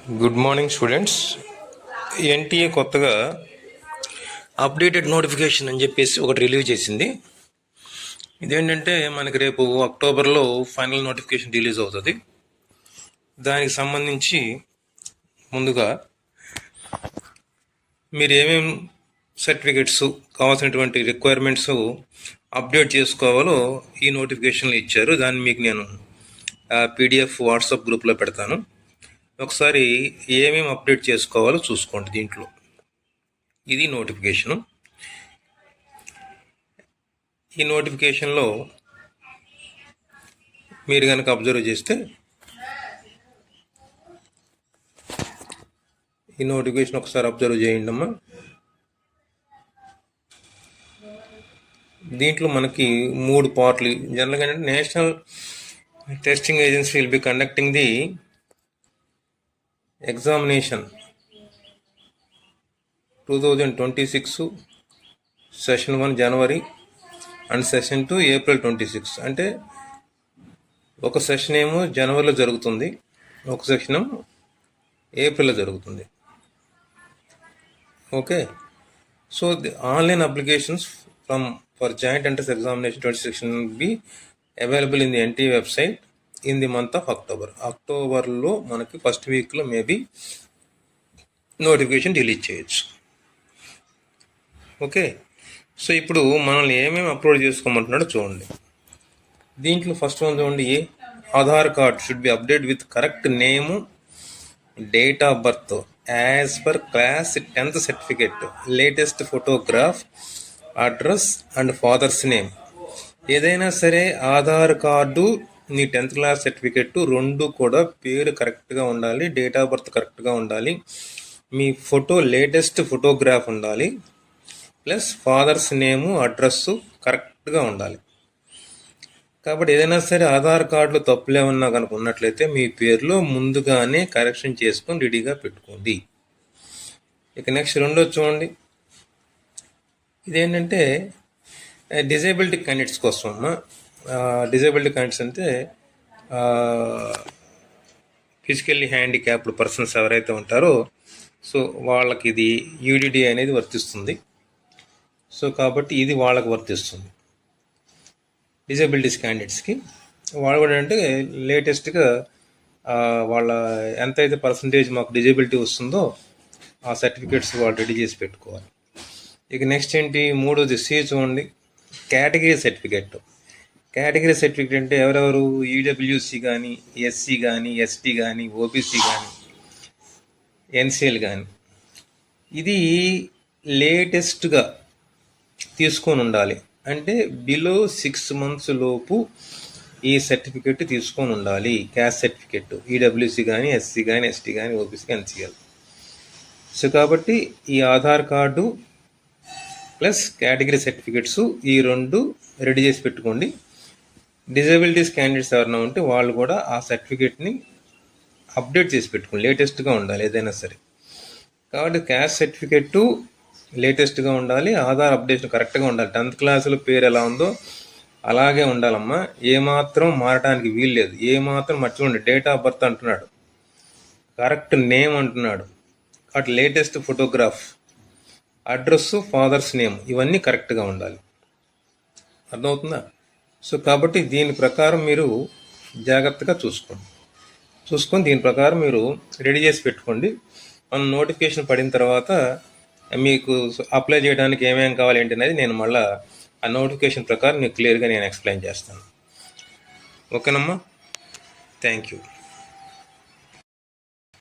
Good morning students. NTA కొత్తగా updated notification అని చెప్పేసి ఒకటి రిలీవ్ చేసింది. ఇదేంటంటే మనకి రేపు అక్టోబర్లో ఫైనల్ నోటిఫికేషన్ రిలీజ్ అవుతుంది. దానికి సంబంధించి ముందుగా మీరు ఏమేమి సర్టిఫికెట్స్ కావాల్సినటువంటి రిక్వైర్మెంట్స్ అప్డేట్ చేసుకోవాలో ఈ నోటిఫికేషన్లు ఇచ్చారు. దాన్ని మీకు నేను పీడిఎఫ్ వాట్సాప్ గ్రూప్లో పెడతాను. ఒకసారి ఏమేమి అప్డేట్ చేసుకోవాలో చూసుకోండి. దీంట్లో ఇది నోటిఫికేషను. ఈ నోటిఫికేషన్లో మీరు కనుక అబ్జర్వ్ చేస్తే ఈ నోటిఫికేషన్ ఒకసారి అబ్జర్వ్ చేయండి అమ్మా. దీంట్లో మనకి 3 పార్ట్లు. జనరల్గా ఏంటంటే national testing agency will be conducting the examination 2026 session 1 January and session 2 April 26. అంటే ఒక సెషన్ ఏమో జనవరిలో జరుగుతుంది, ఒక సెషన్ ఏమో ఏప్రిల్లో జరుగుతుంది. Okay, so the online applications for joint entrance examination 26 will be available in the NTA website in the month of October. అక్టోబర్లో మనకి ఫస్ట్ వీక్లో మేబీ నోటిఫికేషన్ రిలీజ్ చేయొచ్చు. ఓకే, సో ఇప్పుడు మనల్ని ఏమేమి అప్లోడ్ చేసుకోమంటున్నాడో చూడండి. దీంట్లో ఫస్ట్ వన్ చూడండి, Aadhaar card should be update with correct name, date of birth as per class 10th certificate, latest photograph, address and father's name. ఏదైనా సరే ఆధార్ కార్డు, నీ 10th క్లాస్ సర్టిఫికెట్ 2 కూడా పేరు కరెక్ట్గా ఉండాలి, డేట్ ఆఫ్ బర్త్ కరెక్ట్గా ఉండాలి, మీ ఫోటో లేటెస్ట్ ఫోటోగ్రాఫ్ ఉండాలి, ప్లస్ ఫాదర్స్ నేము అడ్రస్సు కరెక్ట్గా ఉండాలి. కాబట్టి ఏదైనా సరే ఆధార్ కార్డులో తప్పులు ఏమన్నా కనుక ఉన్నట్లయితే మీ పేరులో ముందుగానే కరెక్షన్ చేసుకొని రెడీగా పెట్టుకోండి. ఇక నెక్స్ట్ రెండోది చూడండి, ఇదేంటంటే డిజేబిలిటీ క్యాండిడేట్స్ కోసం అమ్మా. డిజేబిలిటీ క్యాండిడేట్స్ అంటే ఫిజికల్లీ హ్యాండిక్యాప్డ్ పర్సన్స్ ఎవరైతే ఉంటారో సో వాళ్ళకి ఇది యూడిడి అనేది వర్తిస్తుంది. సో కాబట్టి ఇది వాళ్ళకి వర్తిస్తుంది. డిజేబిలిటీస్ క్యాండిడేట్స్కి వాళ్ళు కూడా అంటే లేటెస్ట్గా వాళ్ళ ఎంతైతే పర్సంటేజ్ మాకు డిజేబిలిటీ వస్తుందో ఆ సర్టిఫికేట్స్ వాళ్ళు రెడీ చేసి పెట్టుకోవాలి. ఇక నెక్స్ట్ ఏంటి, మూడోది సి చూడండి, కేటగిరీ సర్టిఫికేట్. కేటగిరీ సర్టిఫికేట్ అంటే ఎవరెవరు ఈడబ్ల్యూసి కానీ, ఎస్సీ కానీ, ఎస్టీ కానీ, ఓబీసీ కానీ, ఎన్సిఎల్ కానీ, ఇది లేటెస్ట్గా తీసుకొని ఉండాలి. అంటే బిలో 6 months లోపు ఈ సర్టిఫికెట్ తీసుకొని ఉండాలి. క్యాస్ట్ సర్టిఫికెట్ ఈడబ్ల్యూసి కానీ, ఎస్సీ కానీ, ఎస్టీ కానీ, ఓబీసీ కానీ, ఎన్సిఎల్. సో కాబట్టి ఈ Aadhaar card plus category certificates ఈ 2 రెడీ చేసి పెట్టుకోండి. డిజేబిలిటీస్ క్యాండిడేట్స్ ఎవరైనా ఉంటే వాళ్ళు కూడా ఆ సర్టిఫికేట్ని అప్డేట్ చేసి పెట్టుకోండి, లేటెస్ట్గా ఉండాలి ఏదైనా సరే. కాబట్టి క్యాస్ట్ సర్టిఫికెట్ లేటెస్ట్గా ఉండాలి, ఆధార్ అప్డేషన్ కరెక్ట్గా ఉండాలి. 10th క్లాసులో పేరు ఎలా ఉందో అలాగే ఉండాలమ్మా, ఏమాత్రం మారడానికి వీలు లేదు. ఏమాత్రం మర్చిపోండి. డేట్ ఆఫ్ బర్త్ అంటున్నాడు, కరెక్ట్ నేమ్ అంటున్నాడు, అటు latest photograph, address, father's name ఇవన్నీ కరెక్ట్గా ఉండాలి. అర్థమవుతుందా? సో కాబట్టి దీని ప్రకారం మీరు జాగ్రత్తగా చూసుకొని దీని ప్రకారం మీరు రెడీ చేసి పెట్టుకోండి. మనం నోటిఫికేషన్ పడిన తర్వాత మీకు అప్లై చేయడానికి ఏమేమి కావాలి ఏంటి అనేది నేను మళ్ళీ ఆ నోటిఫికేషన్ ప్రకారం మీకు క్లియర్గా నేను ఎక్స్ప్లెయిన్ చేస్తాను. ఓకేనమ్మా, థ్యాంక్ యూ.